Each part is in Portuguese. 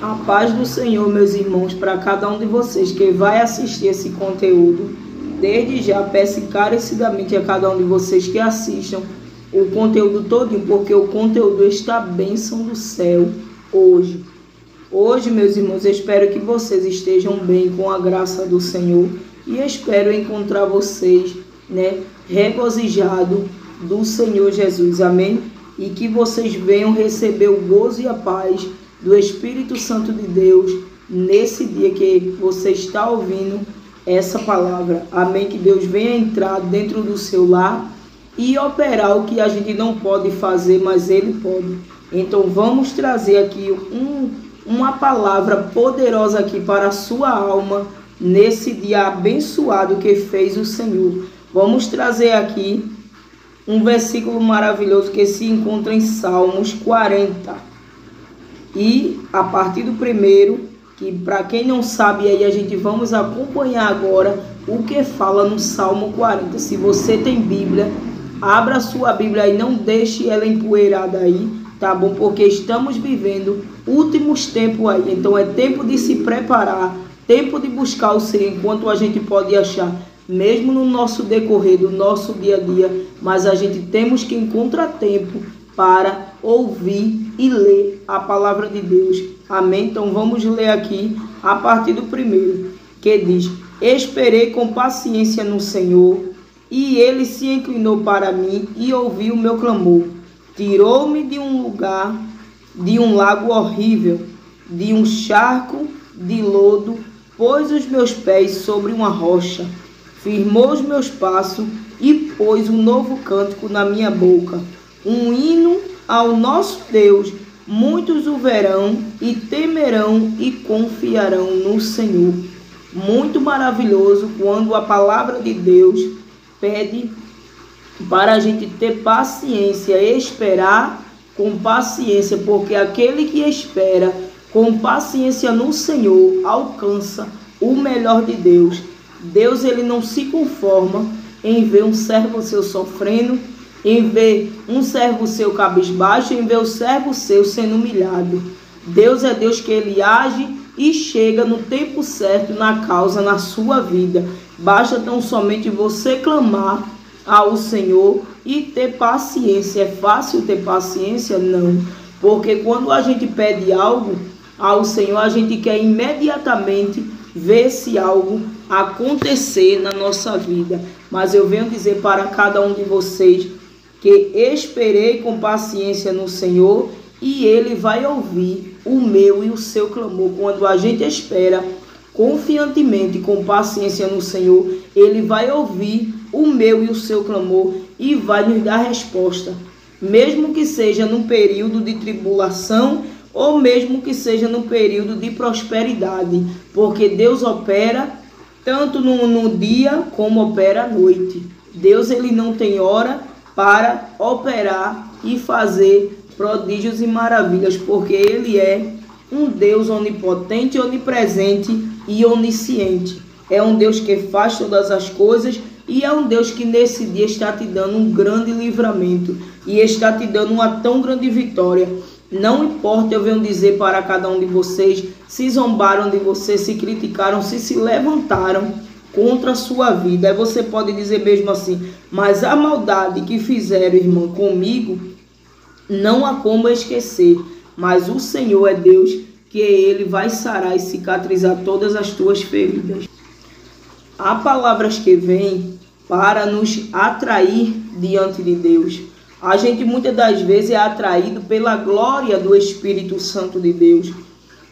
A paz do Senhor, meus irmãos, para cada um de vocês que vai assistir esse conteúdo. Desde já, peço encarecidamente a cada um de vocês que assistam o conteúdo todinho, porque o conteúdo está bênção do céu hoje. Hoje, meus irmãos, eu espero que vocês estejam bem com a graça do Senhor e espero encontrar vocês, regozijados do Senhor Jesus, amém? E que vocês venham receber o gozo e a paz do Espírito Santo de Deus nesse dia que você está ouvindo essa palavra, amém? Que Deus venha entrar dentro do seu lar e operar o que a gente não pode fazer, mas Ele pode. Então vamos trazer aqui uma palavra poderosa aqui para a sua alma nesse dia abençoado que fez o Senhor. Vamos trazer aqui um versículo maravilhoso que se encontra em Salmos 40. E a partir do primeiro, que para quem não sabe aí, a gente vamos acompanhar agora o que fala no Salmo 40. Se você tem Bíblia, abra a sua Bíblia e não deixe ela empoeirada aí, tá bom? Porque estamos vivendo últimos tempos aí, então é tempo de se preparar, tempo de buscar o Senhor enquanto a gente pode achar, mesmo no nosso decorrer do nosso dia a dia, mas a gente temos que encontrar tempo para ouvir e ler a palavra de Deus, amém? Então vamos ler aqui a partir do primeiro, que diz: esperei com paciência no Senhor, e Ele se inclinou para mim e ouviu o meu clamor. Tirou-me de um lugar, de um lago horrível, de um charco de lodo, pôs os meus pés sobre uma rocha, firmou os meus passos e pôs um novo cântico na minha boca, um hino ao nosso Deus. Muitos o verão e temerão e confiarão no Senhor. Muito maravilhoso quando a palavra de Deus pede para a gente ter paciência, esperar com paciência, porque aquele que espera com paciência no Senhor alcança o melhor de Deus. Deus, ele não se conforma em ver um servo seu sofrendo, em ver um servo seu cabisbaixo, em ver o servo seu sendo humilhado. Deus é Deus que ele age e chega no tempo certo na causa, na sua vida. Basta tão somente você clamar ao Senhor e ter paciência. É fácil ter paciência? Não. Porque quando a gente pede algo ao Senhor, a gente quer imediatamente ver esse algo acontecer na nossa vida. Mas eu venho dizer para cada um de vocês que esperei com paciência no Senhor e Ele vai ouvir o meu e o seu clamor. Quando a gente espera confiantemente, com paciência no Senhor, Ele vai ouvir o meu e o seu clamor e vai nos dar resposta. Mesmo que seja num período de tribulação ou mesmo que seja num período de prosperidade. Porque Deus opera tanto no dia como opera à noite. Deus, ele não tem hora para operar e fazer prodígios e maravilhas, porque Ele é um Deus onipotente, onipresente e onisciente. É um Deus que faz todas as coisas e é um Deus que nesse dia está te dando um grande livramento e está te dando uma tão grande vitória. Não importa, eu venho dizer para cada um de vocês, se zombaram de você, se criticaram, se levantaram contra a sua vida. Aí você pode dizer mesmo assim: mas a maldade que fizeram, irmão, comigo, não há como esquecer. Mas o Senhor é Deus, que Ele vai sarar e cicatrizar todas as tuas feridas. Há palavras que vêm para nos atrair diante de Deus. A gente muitas das vezes é atraído pela glória do Espírito Santo de Deus.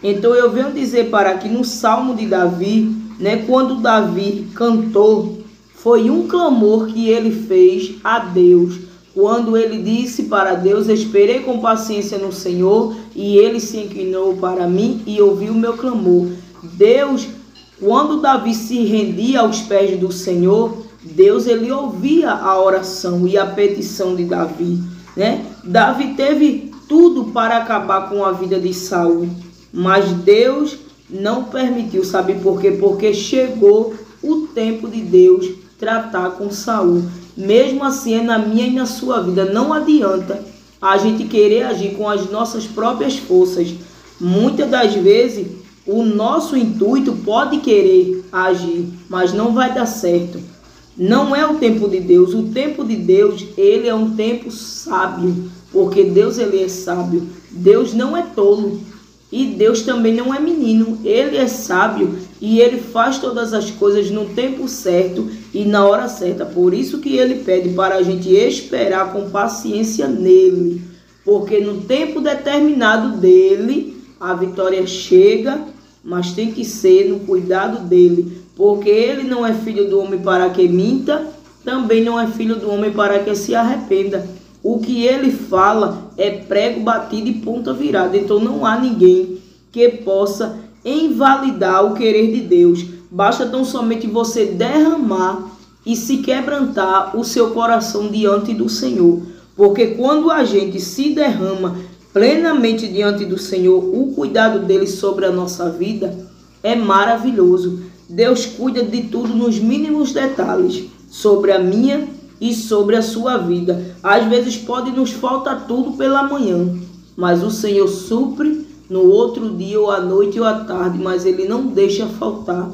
Então eu venho dizer para aqui no Salmo de Davi, quando Davi cantou, foi um clamor que ele fez a Deus. Quando ele disse para Deus: esperei com paciência no Senhor e Ele se inclinou para mim e ouviu o meu clamor. Deus, quando Davi se rendia aos pés do Senhor, Deus, ele ouvia a oração e a petição de Davi, Davi teve tudo para acabar com a vida de Saul, mas Deus não permitiu. Sabe por quê? Porque chegou o tempo de Deus tratar com Saul. Mesmo assim, é na minha e na sua vida. Não adianta a gente querer agir com as nossas próprias forças. Muitas das vezes o nosso intuito pode querer agir, mas não vai dar certo. Não é o tempo de Deus. O tempo de Deus, ele é um tempo sábio, porque Deus, ele é sábio. Deus não é tolo e Deus também não é menino. Ele é sábio e ele faz todas as coisas no tempo certo e na hora certa. Por isso que ele pede para a gente esperar com paciência nele, porque no tempo determinado dele a vitória chega, mas tem que ser no cuidado dele. Porque ele não é filho do homem para que minta, também não é filho do homem para que se arrependa. O que ele fala é prego batido e ponta virada. Então não há ninguém que possa invalidar o querer de Deus. Basta tão somente você derramar e se quebrantar o seu coração diante do Senhor. Porque quando a gente se derrama plenamente diante do Senhor, o cuidado dele sobre a nossa vida é maravilhoso. Deus cuida de tudo nos mínimos detalhes, sobre a minha e sobre a sua vida. Às vezes pode nos faltar tudo pela manhã, mas o Senhor supre no outro dia, ou à noite ou à tarde, mas ele não deixa faltar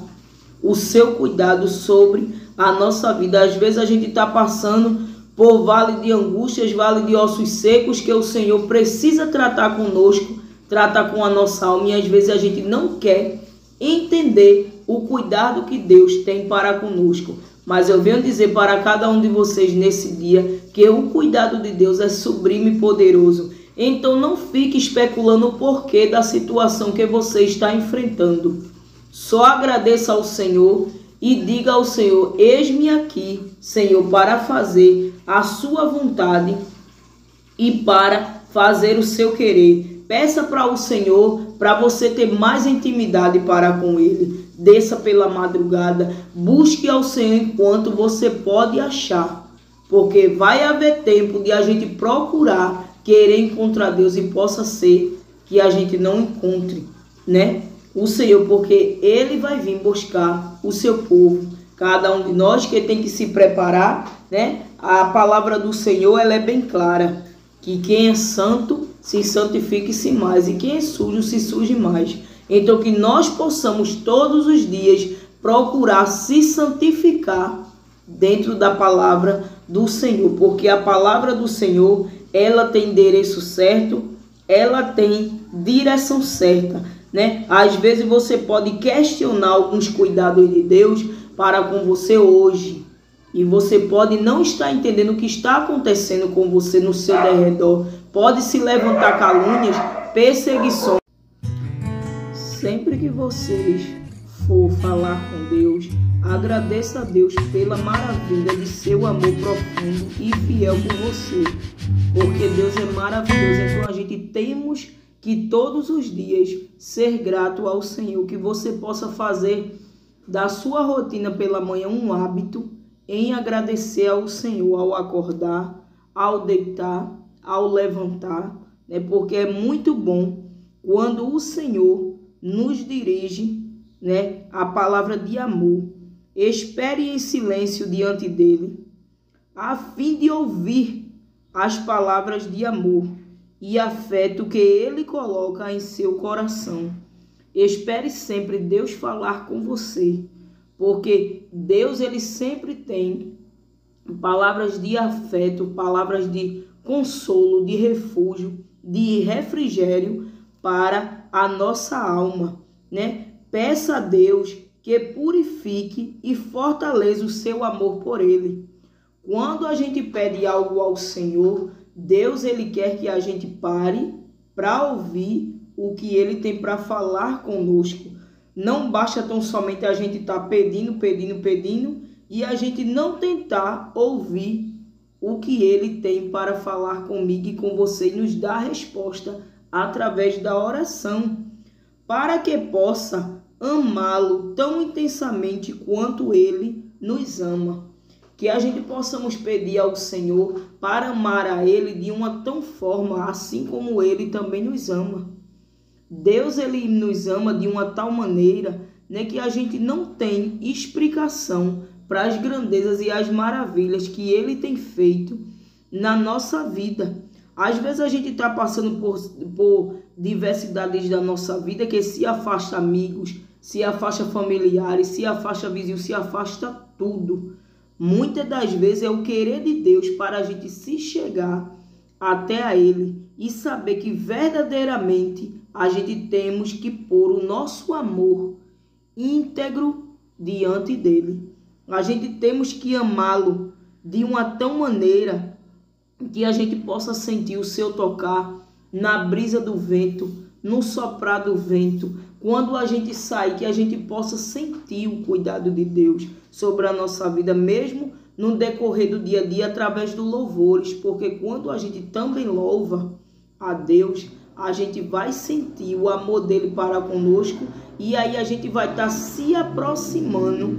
o seu cuidado sobre a nossa vida. Às vezes a gente está passando por vale de angústias, vale de ossos secos, que o Senhor precisa tratar conosco, tratar com a nossa alma, e às vezes a gente não quer entender o cuidado que Deus tem para conosco. Mas eu venho dizer para cada um de vocês nesse dia que o cuidado de Deus é sublime e poderoso. Então não fique especulando o porquê da situação que você está enfrentando. Só agradeça ao Senhor e diga ao Senhor: eis-me aqui, Senhor, para fazer a sua vontade e para fazer o seu querer. Peça para o Senhor para você ter mais intimidade para com Ele. Desça pela madrugada, busque ao Senhor enquanto você pode achar, porque vai haver tempo de a gente procurar, querer encontrar Deus, e possa ser que a gente não encontre, né, o Senhor, porque Ele vai vir buscar o seu povo. Cada um de nós que tem que se preparar, né? A palavra do Senhor, ela é bem clara, que quem é santo se santifique-se mais, e quem é sujo se suje mais. Então que nós possamos todos os dias procurar se santificar dentro da palavra do Senhor, porque a palavra do Senhor, ela tem endereço certo, ela tem direção certa, né? Às vezes você pode questionar alguns cuidados de Deus para com você hoje, e você pode não estar entendendo o que está acontecendo com você no seu derredor. Pode se levantar calúnias, perseguições. Sempre que vocês for falar com Deus, agradeça a Deus pela maravilha de seu amor profundo e fiel por você, porque Deus é maravilhoso. Então a gente temos que todos os dias ser grato ao Senhor, que você possa fazer da sua rotina pela manhã um hábito em agradecer ao Senhor ao acordar, ao deitar, ao levantar, né? Porque é muito bom quando o Senhor nos dirige, né, a palavra de amor. Espere em silêncio diante dele, a fim de ouvir as palavras de amor e afeto que ele coloca em seu coração. Espere sempre Deus falar com você, porque Deus, ele sempre tem palavras de afeto, palavras de consolo, de refúgio, de refrigério para a nossa alma, né? Peça a Deus que purifique e fortaleça o seu amor por ele. Quando a gente pede algo ao Senhor, Deus, ele quer que a gente pare para ouvir o que ele tem para falar conosco. Não basta tão somente a gente estar pedindo e a gente não tentar ouvir o que ele tem para falar comigo e com você, e nos dar a resposta através da oração, para que possa amá-lo tão intensamente quanto ele nos ama. Que a gente possamos pedir ao Senhor para amar a ele de uma tão forma, assim como ele também nos ama. Deus, ele nos ama de uma tal maneira, né, que a gente não tem explicação para as grandezas e as maravilhas que ele tem feito na nossa vida. Às vezes a gente está passando por diversidades da nossa vida que se afasta amigos, se afasta familiares, se afasta vizinhos, se afasta tudo. Muitas das vezes é o querer de Deus para a gente se chegar até a Ele e saber que verdadeiramente a gente temos que pôr o nosso amor íntegro diante dele. A gente temos que amá-lo de uma tal maneira que a gente possa sentir o seu tocar na brisa do vento, no soprar do vento. Quando a gente sai, que a gente possa sentir o cuidado de Deus sobre a nossa vida, mesmo no decorrer do dia a dia, através dos louvores. Porque quando a gente também louva a Deus, a gente vai sentir o amor dele para conosco, e aí a gente vai estar se aproximando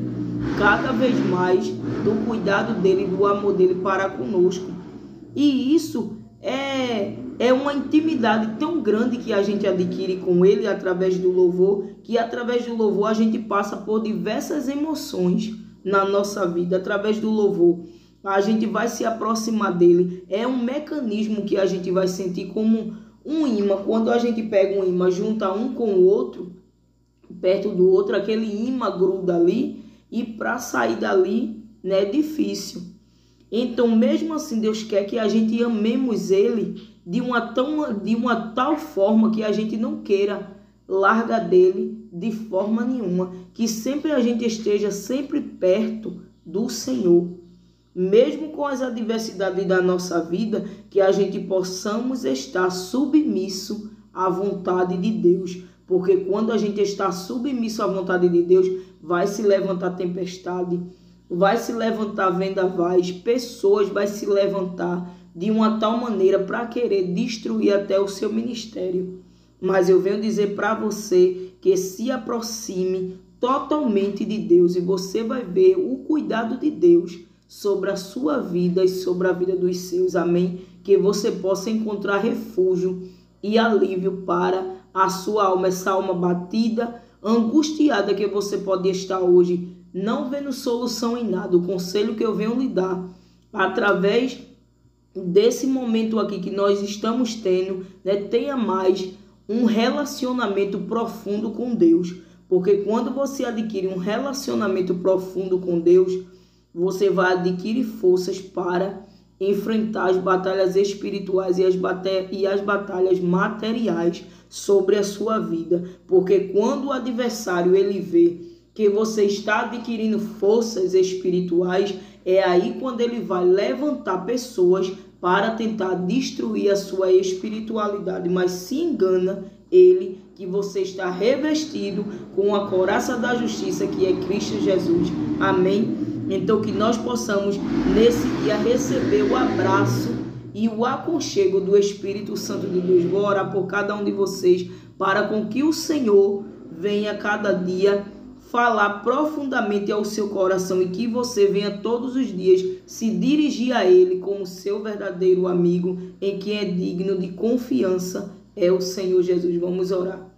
cada vez mais do cuidado dele, do amor dele para conosco. E isso é uma intimidade tão grande que a gente adquire com ele através do louvor, que através do louvor a gente passa por diversas emoções na nossa vida. Através do louvor a gente vai se aproximar dele. É um mecanismo que a gente vai sentir como um imã. Quando a gente pega um imã, junta um com o outro, perto do outro, aquele imã gruda ali, e para sair dali, né, é difícil. Então, mesmo assim, Deus quer que a gente amemos ele de uma tal forma que a gente não queira largar dele de forma nenhuma. Que sempre a gente esteja sempre perto do Senhor. Mesmo com as adversidades da nossa vida, que a gente possamos estar submisso à vontade de Deus. Porque quando a gente está submisso à vontade de Deus, vai se levantar tempestade, vai se levantar vendavais, pessoas vai se levantar de uma tal maneira para querer destruir até o seu ministério. Mas eu venho dizer para você que se aproxime totalmente de Deus e você vai ver o cuidado de Deus sobre a sua vida e sobre a vida dos seus. Amém? Que você possa encontrar refúgio e alívio para a sua alma, essa alma batida, angustiada que você pode estar hoje, não vendo solução em nada. O conselho que eu venho lhe dar, através desse momento aqui que nós estamos tendo, né, tenha mais um relacionamento profundo com Deus. Porque quando você adquire um relacionamento profundo com Deus, você vai adquirir forças para enfrentar as batalhas espirituais e as batalhas materiais sobre a sua vida. Porque quando o adversário ele vê que você está adquirindo forças espirituais, é aí quando ele vai levantar pessoas para tentar destruir a sua espiritualidade. Mas se engana ele que você está revestido com a couraça da justiça, que é Cristo Jesus. Amém? Então que nós possamos nesse dia receber o abraço e o aconchego do Espírito Santo de Deus. Vou orar por cada um de vocês para com que o Senhor venha cada dia falar profundamente ao seu coração e que você venha todos os dias se dirigir a Ele como seu verdadeiro amigo, em quem é digno de confiança é o Senhor Jesus. Vamos orar.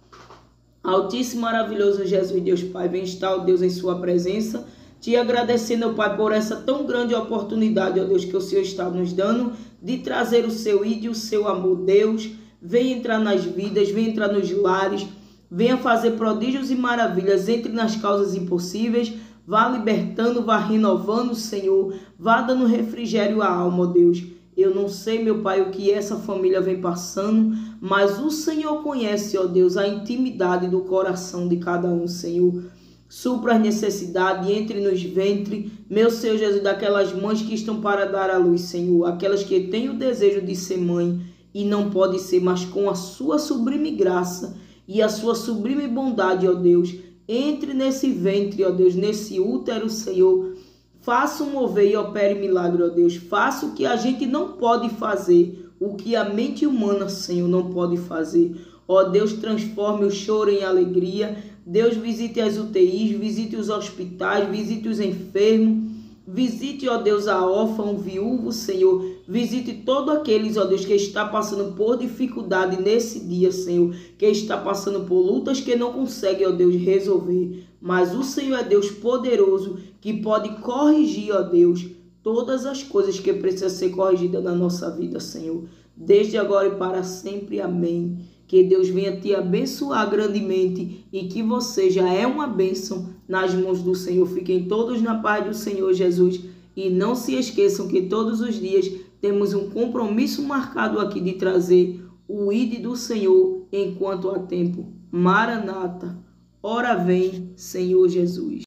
Altíssimo, maravilhoso Jesus, Deus Pai, vem estar, ó Deus, em sua presença, te agradecendo, ó Pai, por essa tão grande oportunidade, ó Deus, que o Senhor está nos dando de trazer o seu ídolo, o seu amor. Deus, vem entrar nas vidas, vem entrar nos lares, venha fazer prodígios e maravilhas, entre nas causas impossíveis, vá libertando, vá renovando, Senhor, vá dando refrigério à alma, ó Deus. Eu não sei, meu Pai, o que essa família vem passando, mas o Senhor conhece, ó Deus, a intimidade do coração de cada um, Senhor. Supra as necessidades, entre nos ventre, meu Senhor Jesus, daquelas mães que estão para dar à luz, Senhor, aquelas que têm o desejo de ser mãe e não pode ser, mas com a sua sublime graça e a sua sublime bondade, ó Deus, entre nesse ventre, ó Deus, nesse útero, Senhor, faça um mover e opere milagre, ó Deus, faça o que a gente não pode fazer, o que a mente humana, Senhor, não pode fazer. Ó Deus, transforme o choro em alegria. Deus, visite as UTIs, visite os hospitais, visite os enfermos, visite, ó Deus, a órfã, o viúvo, Senhor. Visite todos aqueles, ó Deus, que está passando por dificuldade nesse dia, Senhor, que está passando por lutas que não consegue, ó Deus, resolver. Mas o Senhor é Deus poderoso, que pode corrigir, ó Deus, todas as coisas que precisam ser corrigidas na nossa vida, Senhor. Desde agora e para sempre, amém. Que Que Deus venha te abençoar grandemente e que você já é uma bênção nas mãos do Senhor. Fiquem todos na paz do Senhor Jesus e não se esqueçam que todos os dias temos um compromisso marcado aqui de trazer o ID do Senhor enquanto há tempo. Maranata, ora vem, Senhor Jesus.